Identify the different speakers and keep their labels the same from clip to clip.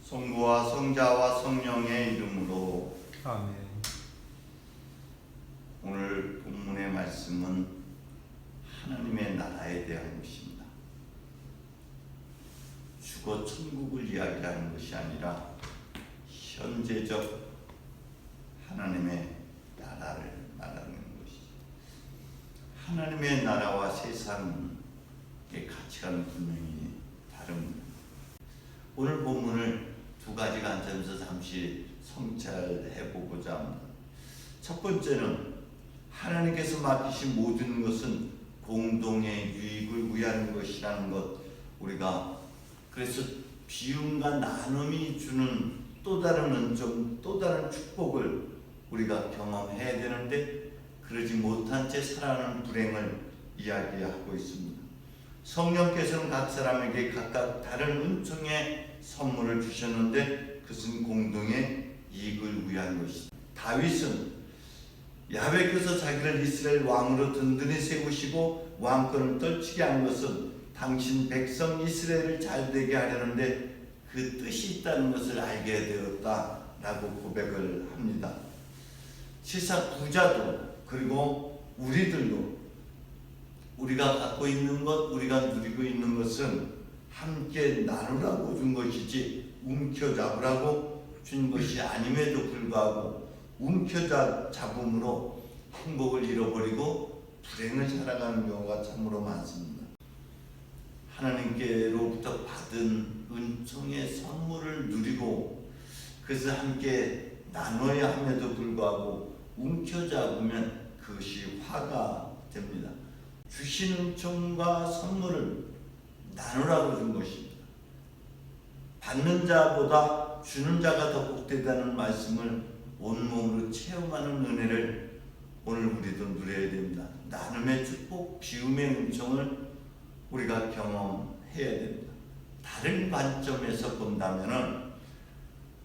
Speaker 1: 성부와 성자와 성령의 이름으로
Speaker 2: 아멘.
Speaker 1: 오늘 본문의 말씀은 하나님의 나라에 대한 것입니다. 죽어 천국을 이야기하는 것이 아니라 현재적 하나님의 나라를 말하는 것이죠. 하나님의 나라와 세상의 가치관은 분명히 다릅니다. 오늘 본문을 두 가지 관점에서 잠시 성찰해 보고자 합니다. 첫 번째는 하나님께서 맡기신 모든 것은 공동의 유익을 위한 것이라는 것, 우리가 그래서 비움과 나눔이 주는 또 다른 은총, 또 다른 축복을 우리가 경험해야 되는데 그러지 못한 채 살아가는 불행을 이야기하고 있습니다. 성령께서는 각 사람에게 각각 다른 은총의 선물을 주셨는데 그것은 공동의 이익을 위한 것이다. 다윗은 야훼께서 자기를 이스라엘 왕으로 든든히 세우시고 왕권을 떨치게 한 것은 당신 백성 이스라엘을 잘되게 하려는데 그 뜻이 있다는 것을 알게 되었다라고 고백을 합니다. 세상 부자도 그리고 우리들도 우리가 갖고 있는 것, 우리가 누리고 있는 것은 함께 나누라고 준 것이지 움켜잡으라고 준 것이 아님에도 불구하고 움켜잡음으로 행복을 잃어버리고 불행을 살아가는 경우가 참으로 많습니다. 하나님께로부터 받은 은총의 선물을 누리고 그것을 함께 나눠야 함에도 불구하고 움켜잡으면 그것이 화가 됩니다. 주신 은총과 선물을 나누라고 준 것입니다. 받는 자보다 주는 자가 더 복되다는 말씀을 온몸으로 체험하는 은혜를 오늘 우리도 누려야 됩니다. 나눔의 축복, 비움의 은총을 우리가 경험해야 됩니다. 다른 관점에서 본다면은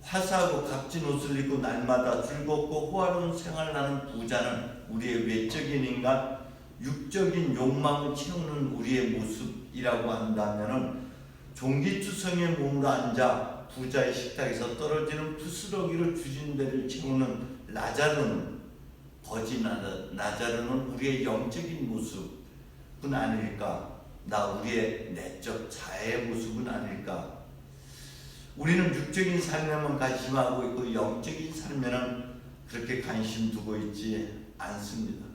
Speaker 1: 화사하고 값진 옷을 입고 날마다 즐겁고 호화로운 생활을 하는 부자는 우리의 외적인 인간, 육적인 욕망을 채우는 우리의 모습이라고 한다면은 종기투성의 몸으로 앉아 부자의 식탁에서 떨어지는 부스러기로 주진 배를 채우는 라자르는 거지 라자르는 우리의 영적인 모습은 아닐까? 나 우리의 내적 자아의 모습은 아닐까? 우리는 육적인 삶에만 관심하고 있고 영적인 삶에는 그렇게 관심 두고 있지 않습니다.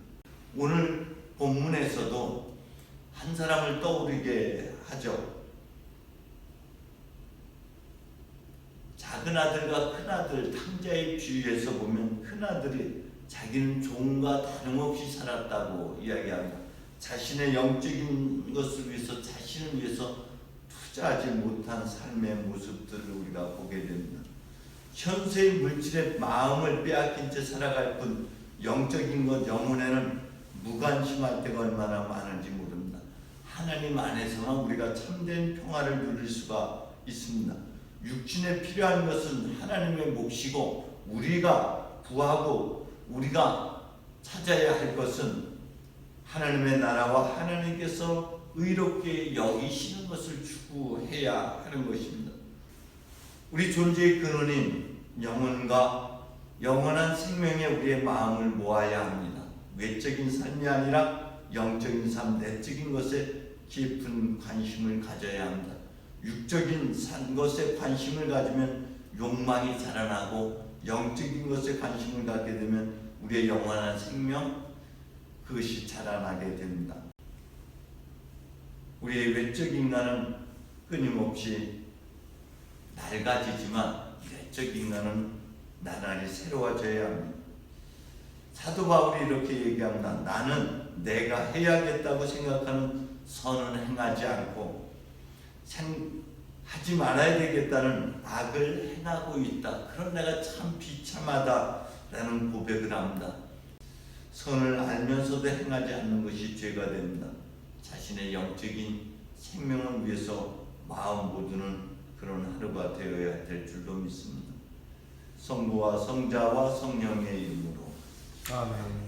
Speaker 1: 오늘 본문에서도 한 사람을 떠오르게 하죠. 작은 아들과 큰 아들, 탕자의 비유에서 보면 큰 아들이 자기는 종과 다름없이 살았다고 이야기합니다. 자신의 영적인 것을 위해서, 자신을 위해서 투자하지 못한 삶의 모습들을 우리가 보게 됩니다. 현세의 물질의 마음을 빼앗긴 채 살아갈 뿐 영적인 것, 영혼에는 무관심할 때가 얼마나 많은지 모릅니다. 하나님 안에서만 우리가 참된 평화를 누릴 수가 있습니다. 육신에 필요한 것은 하나님의 몫이고 우리가 구하고 우리가 찾아야 할 것은 하나님의 나라와 하나님께서 의롭게 여기시는 것을 추구해야 하는 것입니다. 우리 존재의 근원인 영혼과 영원한 생명에 우리의 마음을 모아야 합니다. 외적인 삶이 아니라 영적인 삶, 내적인 것에 깊은 관심을 가져야 합니다. 육적인 것에 관심을 가지면 욕망이 자라나고 영적인 것에 관심을 갖게 되면 우리의 영원한 생명, 그것이 자라나게 됩니다. 우리의 외적 인간은 끊임없이 낡아지지만 내적 인간은 나날이 새로워져야 합니다. 사도 바울이 이렇게 얘기합니다. 나는 내가 해야겠다고 생각하는 선은 행하지 않고 하지 말아야 되겠다는 악을 행하고 있다. 그런 내가 참 비참하다라는 고백을 합니다. 선을 알면서도 행하지 않는 것이 죄가 됩니다. 자신의 영적인 생명을 위해서 마음 모두는 그런 하루가 되어야 될 줄로 믿습니다. 성부와 성자와 성령의 이름으로
Speaker 2: 아멘.